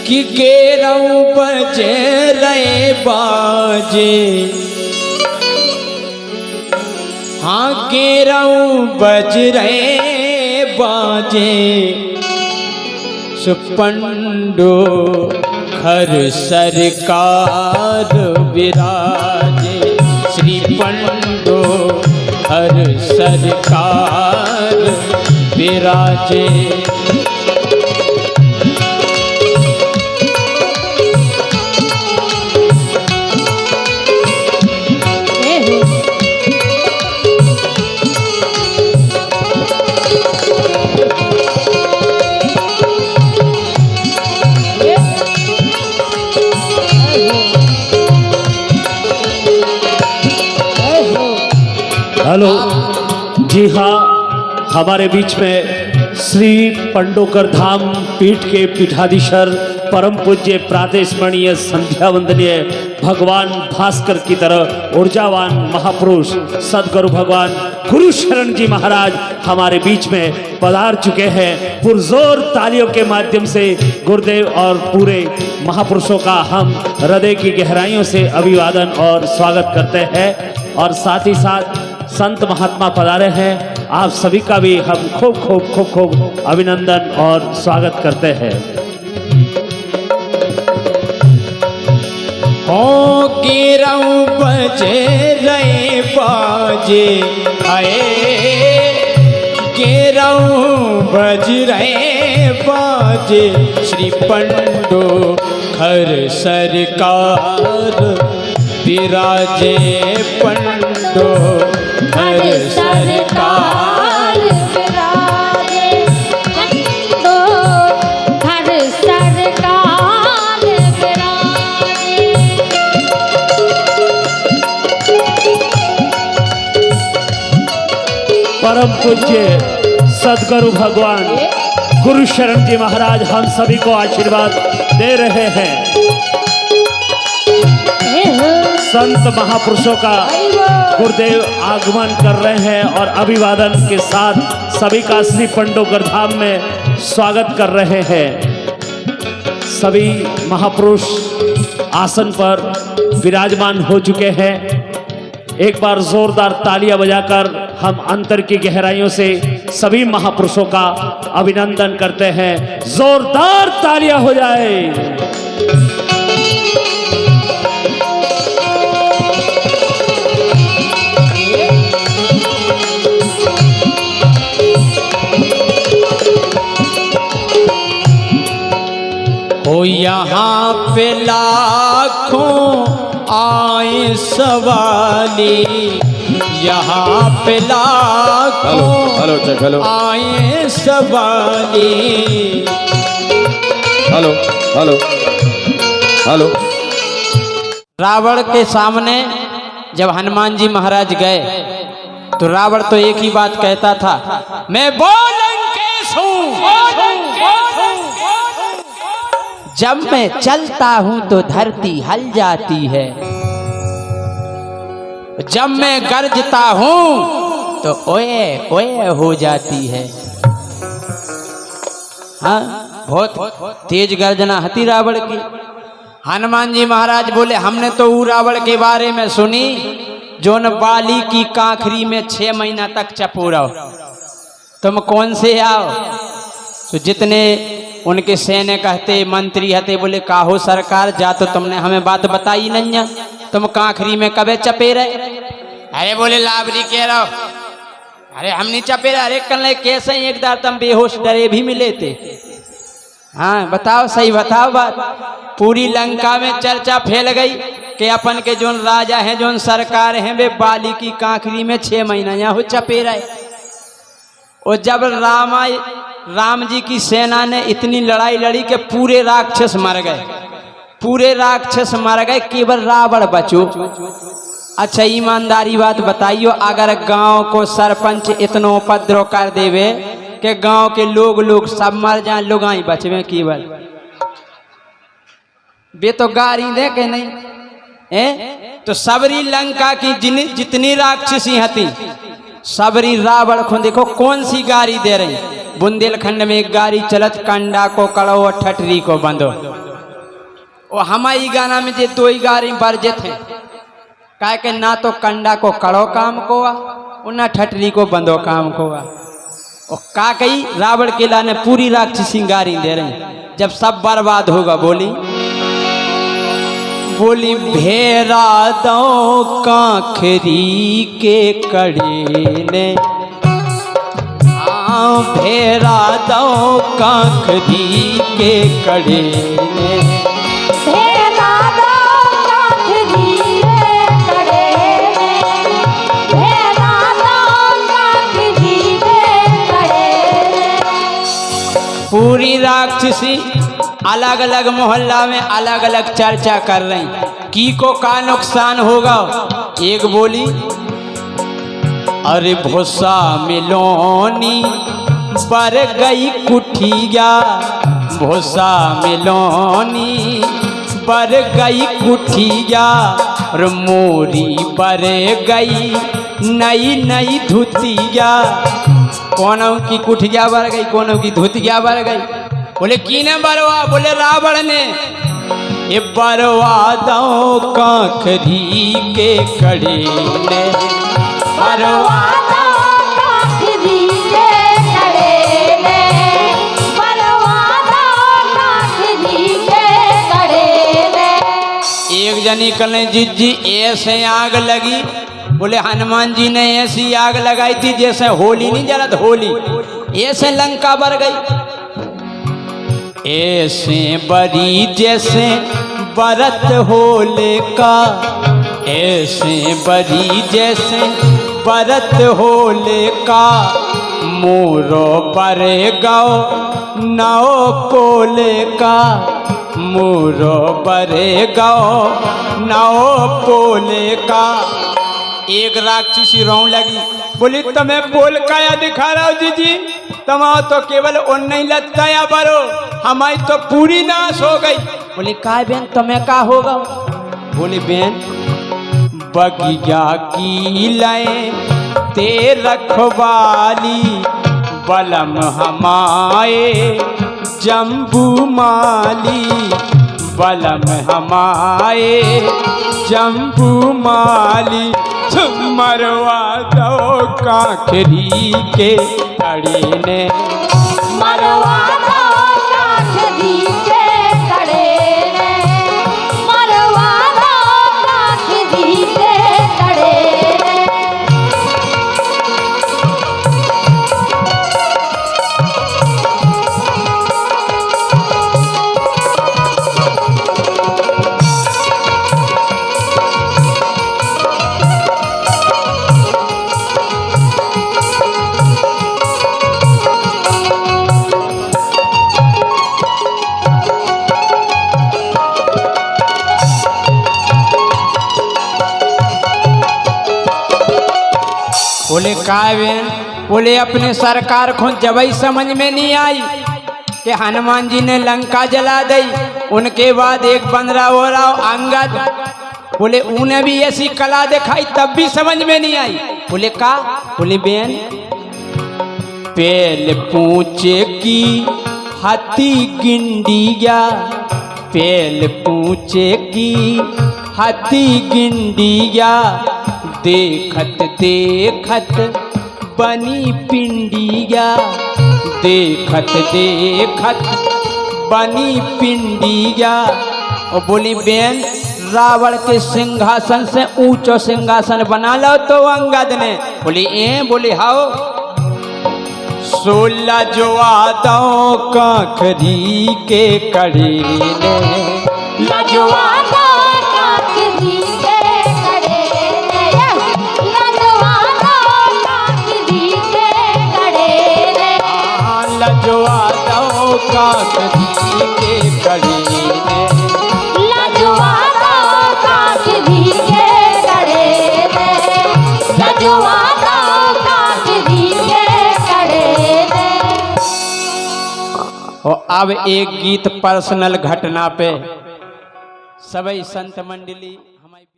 कि केरऊ बजे रहे बाजे, हाँ केरऊ बज रहे बाजे, सुपंडो घर सरकार विराजे, श्री पंडो घर सरकार विराजे। हेलो जी हाँ, हमारे बीच में श्री पंडोकर धाम पीठ के पीठाधीश्वर परम पूज्य प्रातस्मरणीय संध्या वंदनीय भगवान भास्कर की तरह ऊर्जावान महापुरुष सदगुरु भगवान गुरु शरण जी महाराज हमारे बीच में पधार चुके हैं। पुरजोर तालियों के माध्यम से गुरुदेव और पूरे महापुरुषों का हम हृदय की गहराइयों से अभिवादन और स्वागत करते हैं। और साथ ही साथ संत महात्मा पधारे हैं, आप सभी का भी हम खूब अभिनंदन और स्वागत करते हैं। हो केरऊ बजे रहे बाजे, आए केरऊ बज रहे बाजे, श्री पंडो घर सरकार विराजे, पंडो घर सरकार विराजे, पंडो घर सरकार विराजे। परम पूज्य सदगुरु भगवान गुरु शरण जी महाराज हम सभी को आशीर्वाद दे रहे हैं। संत महापुरुषों का गुरुदेव आगमन कर रहे हैं और अभिवादन के साथ सभी का श्री पंडोकर धाम में स्वागत कर रहे हैं। सभी महापुरुष आसन पर विराजमान हो चुके हैं। एक बार जोरदार तालियां बजाकर हम अंतर की गहराइयों से सभी महापुरुषों का अभिनंदन करते हैं। जोरदार तालियां हो जाए। हो यहाँ पे लाखों आए सवाली, यहाँ पे लाखों आए सवाली। Hello hello hello. रावण के सामने जब हनुमान जी महाराज गए तो रावण तो एक ही बात कहता था, मैं लंकेश हूँ। जब मैं चलता हूं तो धरती हल जाती है, जब मैं गरजता हूं तो ओए ओए हो जाती है। हाँ, बहुत तेज गर्जना हती रावण की। हनुमान जी महाराज बोले, हमने तो वो रावण के बारे में सुनी जो न बाली की काखरी में 6 महीना तक चपोरा हो। तुम कौन से आओ? तो जितने उनके सैन्य कहते मंत्री हते बोले, काहो सरकार, जा तो तुमने हमें बात बताई नहीं, तुम काखरी में कबे चपे रहे? अरे बोले लाभरी कह रहा हो, अरे हम नहीं चपे रहे। अरे कल कैसे एक दार तुम बेहोश डरे भी मिले थे। हाँ बताओ, सही बताओ बात। पूरी लंका में चर्चा फैल गई कि अपन के जोन राजा हैं, जोन सरकार हैं, वे बाली की काखरी में 6 महीना यहाँ हो चपे रहे। और जब राम जी की सेना ने इतनी लड़ाई लड़ी कि पूरे राक्षस मर गए, पूरे राक्षस मर गए, केवल रावण बचो। अच्छा ईमानदारी बात बताइयो, अगर गांव को सरपंच इतना उपद्रव कर देवे कि गांव के लोग सब मर जाए, लुगाई बचवे केवल, वे तो गारी दे के नहीं है। तो सबरी लंका की जितनी राक्षसी हती, सबरी रावण को देखो कौन सी गाड़ी दे रही। बुंदेलखंड में एक गाड़ी चलत, कंडा को कड़ो और ठटरी को बंदो। और हमारी गाना में जे दो ही गारी बरजे थे काहे के ना तो कंडा को कड़ो काम को और ना ठटरी को बंदो काम को। और का कही रावण केला ने पूरी राक्षसी गारी दे रही जब सब बर्बाद होगा बोली बोली भेरा दो काखरी के कड़े ने भेरा दो काखरी के कड़े ने भेरा दो काखरी के कड़े ने भेरा दो काखरी के कड़े ने। पूरी राक्षसी अलग अलग मोहल्ला में अलग अलग चर्चा कर रही की को का नुकसान होगा। एक बोली अरे भूसा मिलोनी पर गई कुठिया भूसा मिलोनी पर गई कुठिया और मोरी पर गई नई नई धुतिया। कोनों की कुठिया बर गई कोनों की धुतिया बर गई। बोले कीने बरवा बोले रावण ने ये बरवा दो काखरी के कड़े ने बरवा दो काखरी के कड़े ने बरवा दो काखरी के कड़े ने। एक जनी कल जिज्जी ऐसे आग लगी बोले हनुमान जी ने ऐसी आग लगाई थी जैसे होली नहीं जलत होली ऐसे लंका बर गई। ऐसे बरी जैसे बरत होले का ऐसे बरी जैसे बरत होले का मोरो पर गाओ नाओ पोले का मोरो पर गाओ नाओ पोले का। एक राक्षसी रोने लगी बोली तुम्हें बोल काया दिखा रहा हो जी तमाओ तो केवल उन नहीं लगता या बरो हमारी तो पूरी नाश हो गई। बोली का बहन तुम्हें का होगा। बोली बहन बगिया की लय ते रखवाली बलम हमारे जम्बू माली बलम हमारे जम्बू माली मरवा दो काखरी के कड़े ने मरवा दो काखरी के कड़े ने मरवा दो काखरी के कड़े ने। बोले काय बहन बोले अपने सरकार को जब ही समझ में नहीं आई कि हनुमान जी ने लंका जला दी। उनके बाद एक बंदरा हो रहा अंगद बोले उन्हें भी ऐसी कला दिखाई तब भी समझ में नहीं आई। बोले का बोले बहन पेल पूछे की हाथी गिंडिया पेल पूछे की हाथी गिंडिया देखत देखत बनी पिंडिया देखत देखत बनी पिंडिया। और बोली बहन रावण के सिंहासन से ऊंचो सिंहासन बना लो तो अंगद ने। बोली बोली हाओ 16 लजवा दो काखरी के कड़े ने लजवा दो काखरी के कड़े ने लजवा दो काखरी के कड़े ने लजवा दो काखरी के कड़े ने लजवा दो काखरी के कड़े ने लजवा दो काखरी के कड़े ने। और अब एक गीत पर्सनल घटना पे सभी संत मंडली